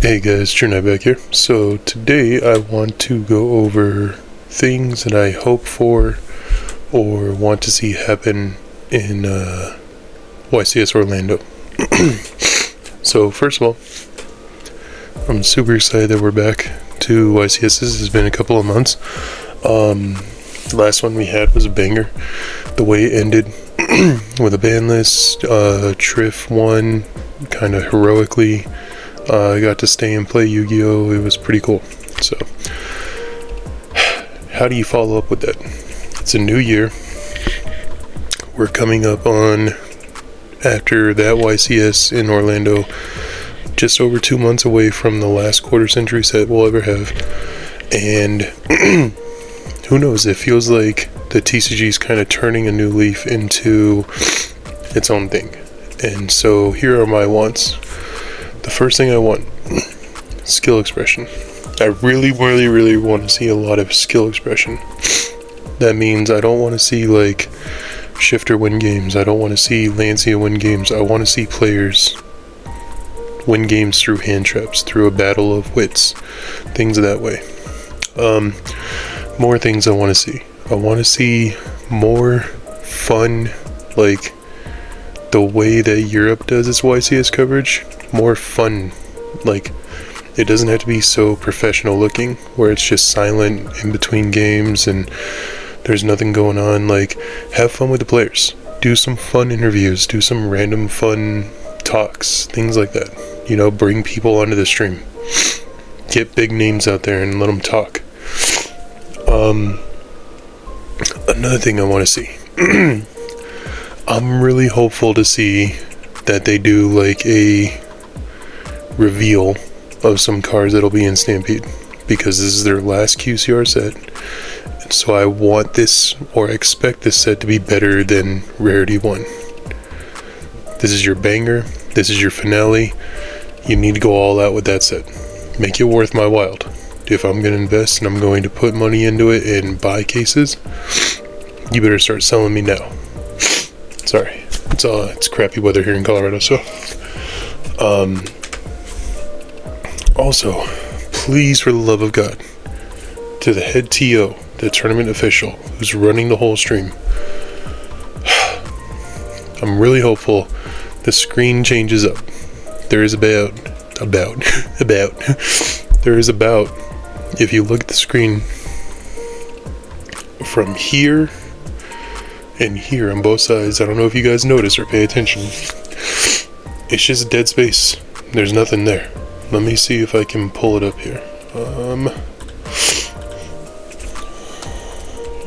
Hey guys, Trinai back here. So today I want to go over things that I hope for or want to see happen in YCS Orlando. So first of all, I'm super excited that we're back to YCS. This has been a couple of months. The last one we had was a banger. The way it ended with a ban list, Triff won kind of heroically. I got to stay and play Yu-Gi-Oh! It was pretty cool. So, how do you follow up with that? It's a new year. We're coming up on, after that YCS in Orlando, just over 2 months away from the last quarter century set we'll ever have. And who knows, it feels like the TCG is kind of turning a new leaf into its own thing. And so here are my wants. The first thing I want, skill expression. I really want to see a lot of skill expression. That means I don't want to see like Shifter win games. I don't want to see Lancia win games. I want to see players win games through hand traps, through a battle of wits, things of that way. More things I want to see. I want to see more fun, like the way that Europe does its YCS coverage. More fun, like it doesn't have to be so professional looking where it's just silent in between games and there's nothing going on. Like, have fun with the players, do some fun interviews, do some random fun talks, things like that, you know, bring people onto the stream, get big names out there and let them talk. Another thing I want to see, I'm really hopeful to see that they do like a reveal of some cards that'll be in Stampede, because this is their last QCR set, and so I want this, or expect this set to be better than Rarity 1. This is your banger, this is your finale, you need to go all out with that set. Make it worth my while. If I'm going to invest and I'm going to put money into it and buy cases, you better start selling me now. Sorry, it's crappy weather here in Colorado, so also, please, for the love of God, to the head TO, the tournament official, who's running the whole stream, I'm really hopeful the screen changes up. There is about, if you look at the screen from here and here on both sides, I don't know if you guys notice or pay attention, it's just dead space. There's nothing there. Let me see if I can pull it up here.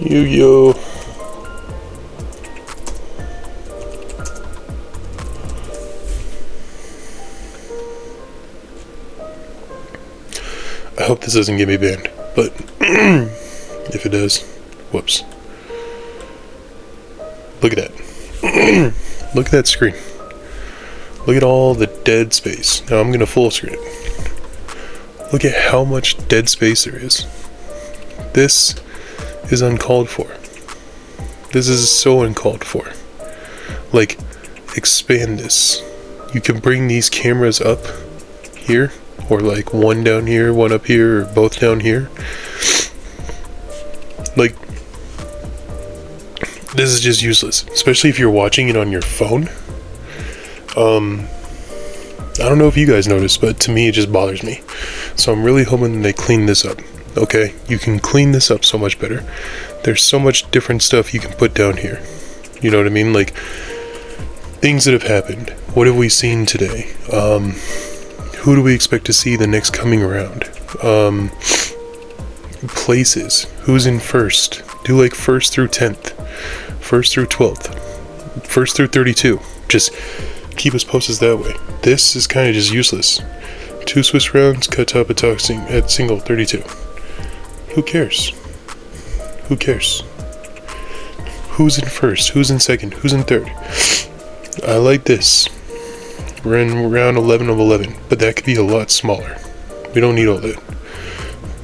Yu-Gi-Oh! I hope this doesn't get me banned, but if it does, whoops. Look at that. Look at that screen. Look at all the dead space. Now I'm going to full screen it. Look at how much dead space there is. This is uncalled for. This is so uncalled for. Like, expand this. You can bring these cameras up here, or like one down here, one up here, or both down here. Like, this is just useless, especially if you're watching it on your phone. I don't know if you guys noticed, but to me it just bothers me. So I'm really hoping they clean this up. Okay, you can clean this up so much better. There's so much different stuff you can put down here. You know what I mean? Like, things that have happened. What have we seen today? Who do we expect to see the next coming around? Places. Who's in first? Do like 1st through 10th. 1st through 12th. 1st through 32. Just keep us posted that way. This is kind of just useless. 2 Swiss rounds, cut top at single 32. Who cares? Who cares? Who's in first? Who's in second? Who's in third? I like this. We're in round 11 of 11, but that could be a lot smaller. We don't need all that.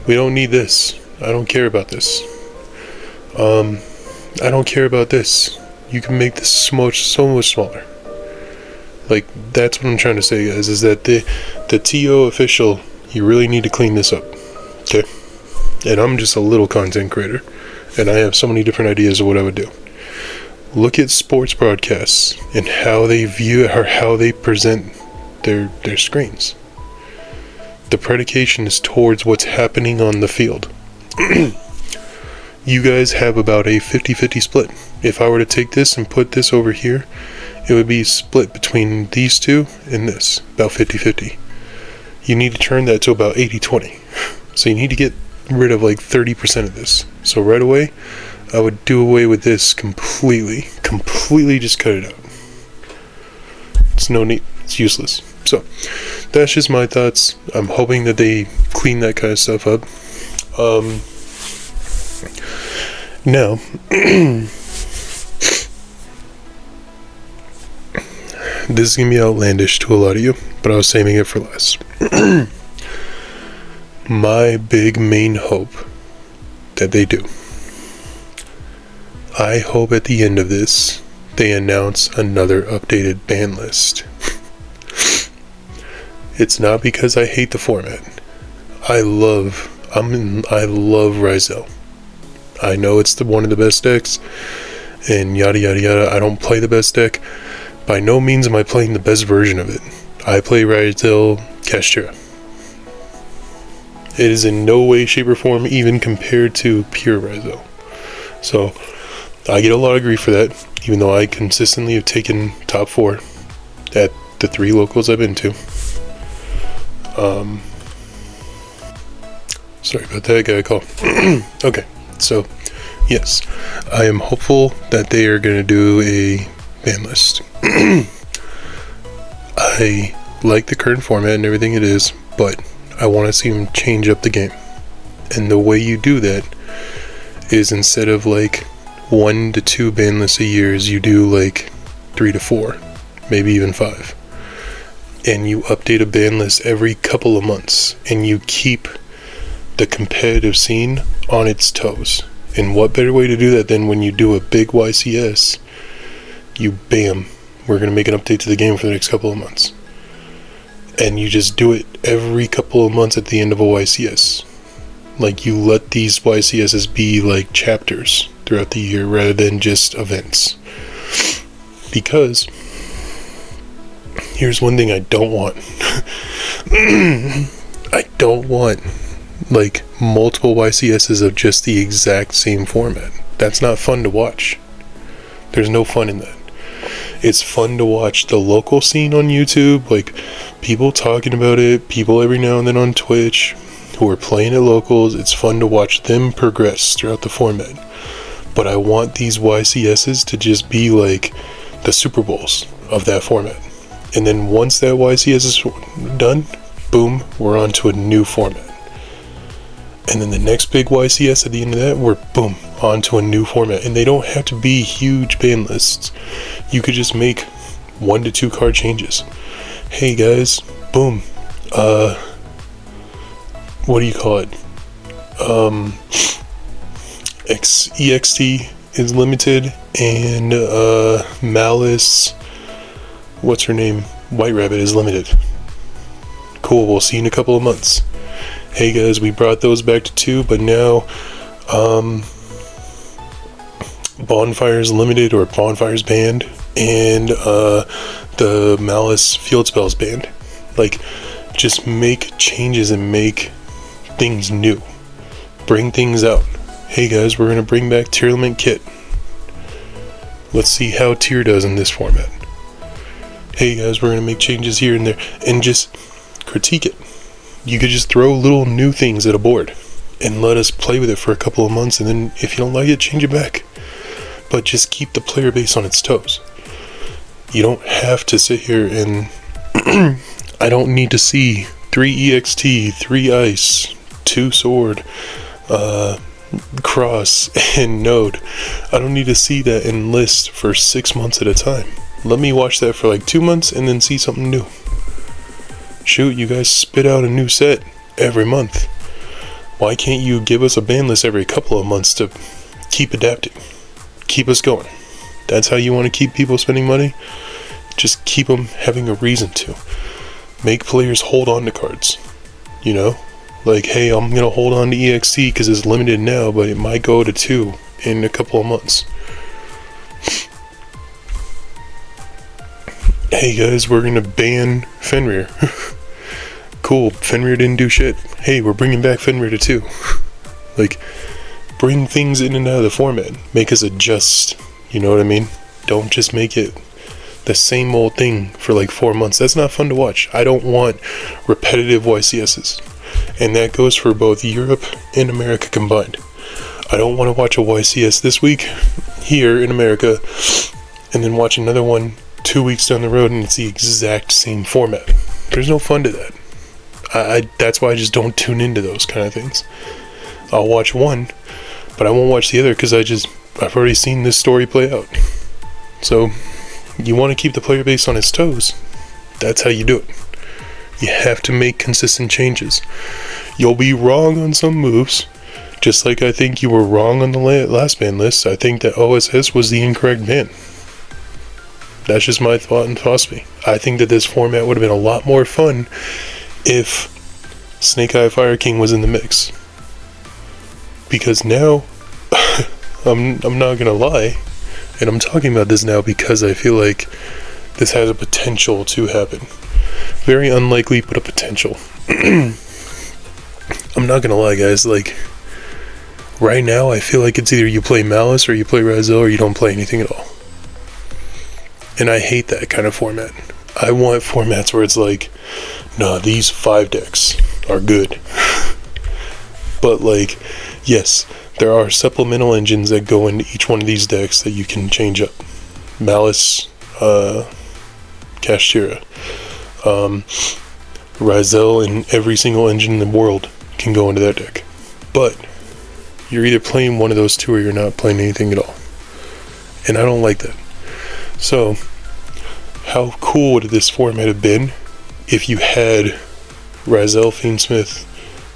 We don't need this. I don't care about this. I don't care about this. You can make this so much smaller. Like, that's what I'm trying to say, guys, is that the TO official, you really need to clean this up, okay? And I'm just a little content creator, and I have so many different ideas of what I would do. Look at sports broadcasts and how they view or how they present their screens. The predication is towards what's happening on the field. You guys have about a 50-50 split. If I were to take this and put this over here, it would be split between these two and this, about 50-50. You need to turn that to about 80-20. So you need to get rid of like 30% of this. So right away, I would do away with this completely just cut it out. It's no need, it's useless. So that's just my thoughts. I'm hoping that they clean that kind of stuff up. Now, this is going to be outlandish to a lot of you, but I was saving it for last. My big main hope that they do. I hope at the end of this, they announce another updated ban list. It's not because I hate the format. I love Ryzel. I know it's one of the best decks, and yada yada yada. I don't play the best deck. By no means am I playing the best version of it. I play Ryzel Castera. It is in no way, shape, or form even compared to pure Ryzel. So, I get a lot of grief for that, even though I consistently have taken top 4 at the 3 locals I've been to. Sorry about that, got a call. Okay, so, yes, I am hopeful that they are going to do a ban list. I like the current format and everything it is, but I want to see them change up the game. And the way you do that is instead of like 1 to 2 ban lists a year, you do like 3 to 4, maybe even 5. And you update a ban list every couple of months, and you keep the competitive scene on its toes. And what better way to do that than when you do a big YCS, you bam, we're going to make an update to the game for the next couple of months. And you just do it every couple of months at the end of a YCS. Like, you let these YCSs be like chapters throughout the year rather than just events. Because here's one thing I don't want. I don't want like multiple YCSs of just the exact same format. That's not fun to watch. There's no fun in that. It's fun to watch the local scene on YouTube, like people talking about it, people every now and then on Twitch who are playing at locals. It's fun to watch them progress throughout the format. But I want these YCSs to just be like the Super Bowls of that format. And then once that YCS is done, boom, we're on to a new format. And then the next big YCS at the end of that, we're boom, on to a new format. And they don't have to be huge ban lists. You could just make 1 to 2 card changes. Hey guys, boom. What do you call it? EXT is limited, and Malice, what's her name? White Rabbit is limited. Cool, we'll see you in a couple of months. Hey guys, we brought those back to 2, but now Bonfire's limited, or Bonfire's banned, and the Malice field spells banned. Like, just make changes and make things new. Bring things out. Hey guys, we're going to bring back Tier Limit Kit. Let's see how Tier does in this format. Hey guys, we're going to make changes here and there, and just critique it. You could just throw little new things at a board and let us play with it for a couple of months, and then if you don't like it, change it back. But just keep the player base on its toes. You don't have to sit here and I don't need to see 3 EXT, 3 Ice, 2 Sword, Cross, and Node. I don't need to see that in list for 6 months at a time. Let me watch that for like 2 months and then see something new. Shoot, you guys spit out a new set every month. Why can't you give us a ban list every couple of months to keep adapting? Keep us going. That's how you want to keep people spending money? Just keep them having a reason to. Make players hold on to cards. You know? Like, hey, I'm going to hold on to EXT because it's limited now, but it might go to 2 in a couple of months. Hey guys, we're going to ban Fenrir. Cool, Fenrir didn't do shit. Hey, we're bringing back Fenrir to 2. Like, bring things in and out of the format. Make us adjust, you know what I mean? Don't just make it the same old thing for like 4 months. That's not fun to watch. I don't want repetitive YCSs. And that goes for both Europe and America combined. I don't want to watch a YCS this week here in America and then watch another one 2 weeks down the road and it's the exact same format. There's no fun to that. That's why I just don't tune into those kind of things. I'll watch one, but I won't watch the other because I've already seen this story play out. So you want to keep the player base on its toes. That's how you do it. You have to make consistent changes. You'll be wrong on some moves, just like I think you were wrong on the last ban list. I think that OSS was the incorrect ban. That's just my thought and philosophy. I think that this format would have been a lot more fun if Snake Eye Fire King was in the mix. Because now, I'm not gonna lie, and I'm talking about this now because I feel like this has a potential to happen. Very unlikely, but a potential. I'm not gonna lie, guys, like, right now I feel like it's either you play Malice or you play Ryzel or you don't play anything at all. And I hate that kind of format. I want formats where it's like, nah, these 5 decks are good. But like, yes, there are supplemental engines that go into each one of these decks that you can change up. Malice, Kashtira, Ryzel, and every single engine in the world can go into that deck. But you're either playing one of those two or you're not playing anything at all. And I don't like that. So, how cool would this format have been if you had Ryzel, Fiendsmith,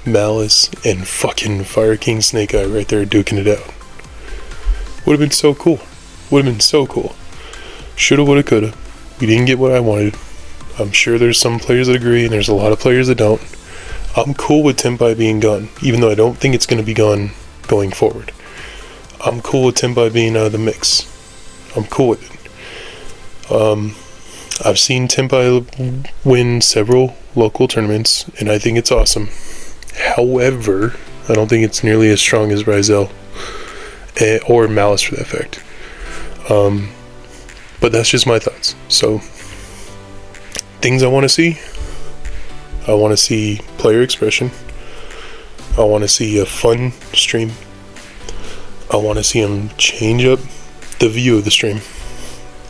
Malice, and fucking Fire King Snake Eye right there duking it out? Would have been so cool. Would have been so cool. Shoulda, woulda, coulda. We didn't get what I wanted. I'm sure there's some players that agree, and there's a lot of players that don't. I'm cool with Tenpai being gone, even though I don't think it's going to be gone going forward. I'm cool with Tenpai being out of the mix. I'm cool with it. I've seen Tenpai win several local tournaments, and I think it's awesome. However, I don't think it's nearly as strong as Ryzel, or Malice for that fact. But that's just my thoughts. So, things I want to see. I want to see player expression. I want to see a fun stream. I want to see them change up the view of the stream.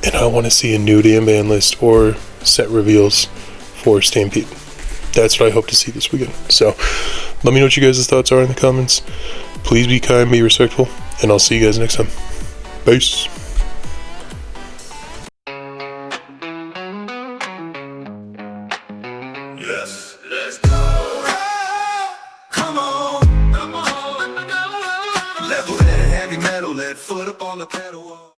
And I want to see a new damn ban list or set reveals for Stampede. That's what I hope to see this weekend. So, let me know what you guys' thoughts are in the comments. Please be kind, be respectful, and I'll see you guys next time. Peace. Yes, let's go. Come on. Level head, heavy metal, lead foot up on the pedal.